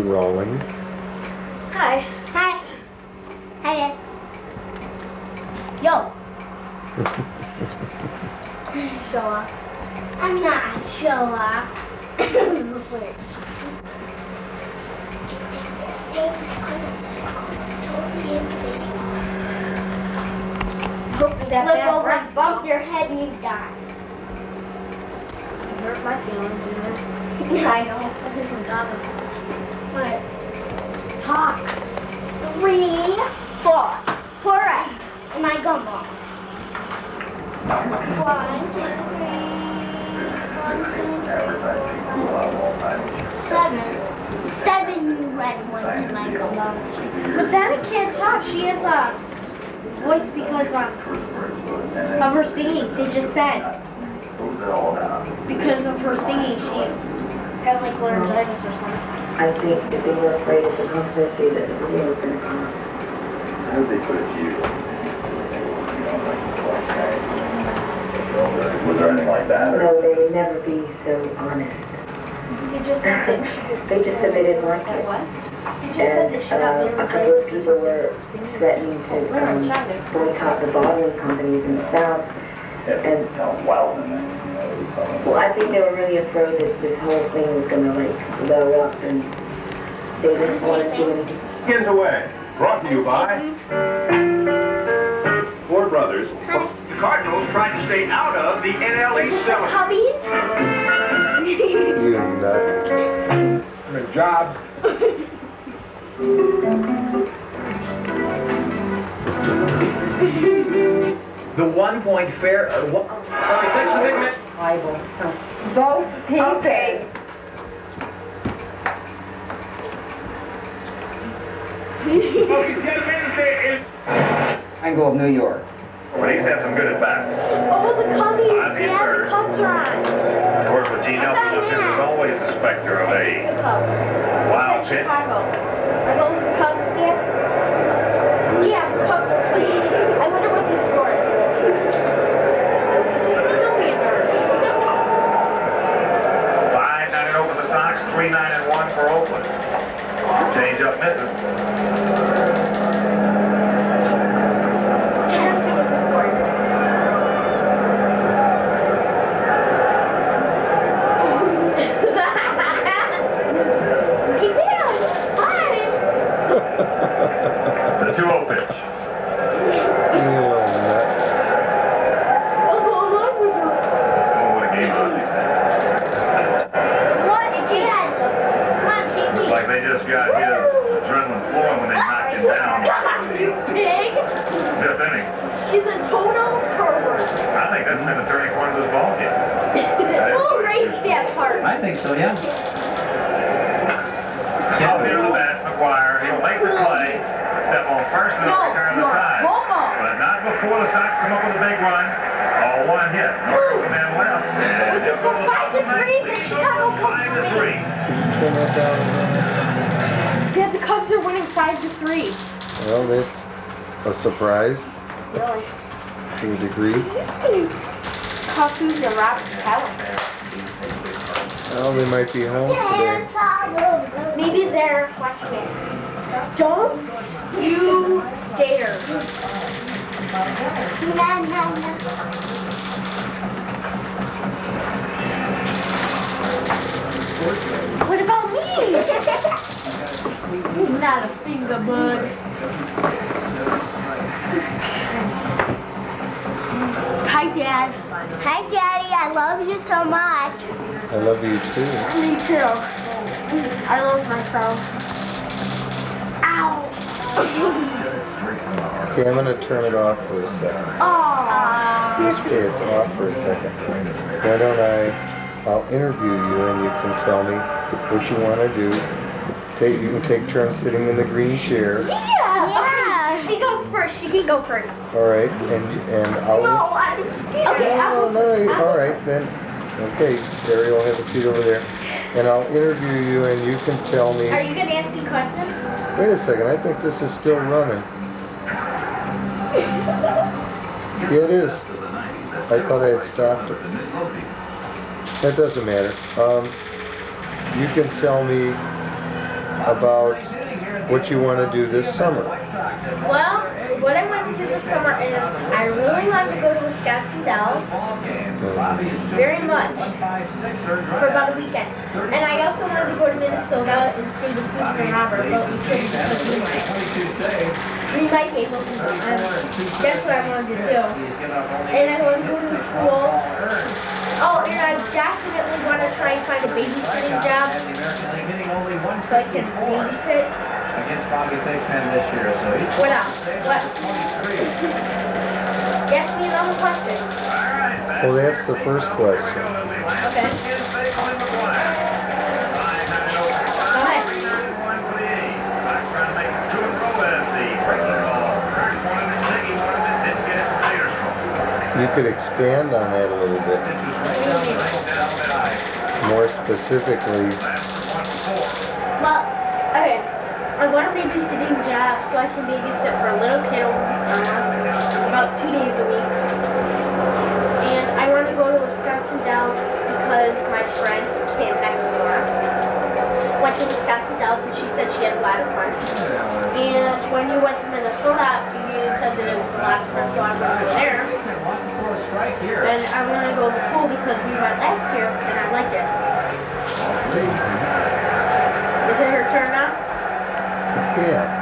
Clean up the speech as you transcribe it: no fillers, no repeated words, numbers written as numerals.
rolling. Hi. Hi. Hi, Dad. Yo. Show off. I'm not a show off. Wait. Flip over and bump your head and you die. Hurt my feelings either. Yeah, I know. What? Talk. 3, 4. Correct. And I gumball. 1, 2, 3. 1, 2, 3, 4, 5, 6, 7 red ones in my gumball. But Daddy can't talk. She has a voice because of her singing. They just said. Because of her singing, she has like laryngitis or something. I think that they were afraid of the publicity that the video was going to come. How did they put it to you? Was there anything like that? No, they would never be so honest. They just said that They just said they didn't like it. what? They just said that she got A couple of people were threatening to boycott the bottling companies in the South. And well, I think they were really afraid that this whole thing was going to like blow up, and they didn't want to do anything. Hands away. Brought to you by Four Brothers. The Cardinals tried to stay out of the NL East cellar. Hubbies? You nut. Good job. The 1 point fair. Sorry, thanks for taking it. Bible. So both pieces. I can go up New York. But he's had some good at-bats. Oh, the Cubbies! Yeah, the Cubs are on. Of course, with Gene Nelson up here, there's always a specter of a The Cubs. wild It's pitch. Chicago. Are those the Cubs, Dan? Yeah, the Cubs are playing. I wonder what the score is. Don't be a nerd. 5-9 over the Sox, 3-9-1 for Oakland. Change up misses. Let's see what the score is. Hey, Dan! Hi! The 2-0 pitch. You little nut. I'll go along with you. Oh, what a game was he said. What? Dan! Come on, take me. Like they just got his adrenaline flowing when they knocked him down. You pig! Fifth inning. He's a total pervert. I think that's been the turning point of this ball game. We'll erase that part. I think so, yeah. Top end of the bat, McGuire. He'll make the play. Step on first and No, return the you're side. homo. But not before the Sox come up with a big run. All one hit. North man left. And Just go 5-3. The Chicago Cubs are winning. 5-3. Turn that down. Yeah, the Cubs are winning 5-3. Well, that's a surprise Really? to a degree. Cubs who's the Rob Talent. Well, they might be home today. Maybe they're watching it. Don't you dare. What about me? Not a finger bug. Hi, Dad. Hi, Daddy. I love you so much. I love you too. Me too. I love myself. Ow. Okay, I'm gonna turn it off for a second. Aww. Okay, it's off for a second. Why don't I'll interview you and you can tell me what you want to do. You can take turns sitting in the green chair. Yeah. She goes first. She can go first. All right, and I'll. No, I'm scared. Okay, No, all right then. Okay, Ariel will have a seat over there, and I'll interview you and you can tell me. Are you gonna ask me questions? Wait a second, I think this is still running. Yeah, it is. I thought I had stopped it. That doesn't matter. You can tell me about what you want to do this summer. Well, what I want to do this summer is I really want to go to Wisconsin Dells. Very much. For about a weekend. And I also wanted to go to Minnesota and stay with Susan and Robert, but we couldn't because we might be able to. That's what I wanted to do. And I want to go to the pool. Oh, and I definitely want to try and find a babysitting job so I can babysit. Against Bobby Thigpen this year, so he's What else? What? Ask me another question. Well, that's the first question. Okay. Go ahead. You could expand on that a little bit. More specifically, Well, okay. I want a babysitting job so I can babysit for a little kid over the summer, about 2 days a week. And I want to go to Wisconsin Dells because my friend came next door. Went to Wisconsin Dells and she said she had a lot of friends. And when you went to Minnesota, you said that it was a lot of friends, so I want to go there. And I want to go to the pool because we went last year and I liked it. Is it her turn now? yeah.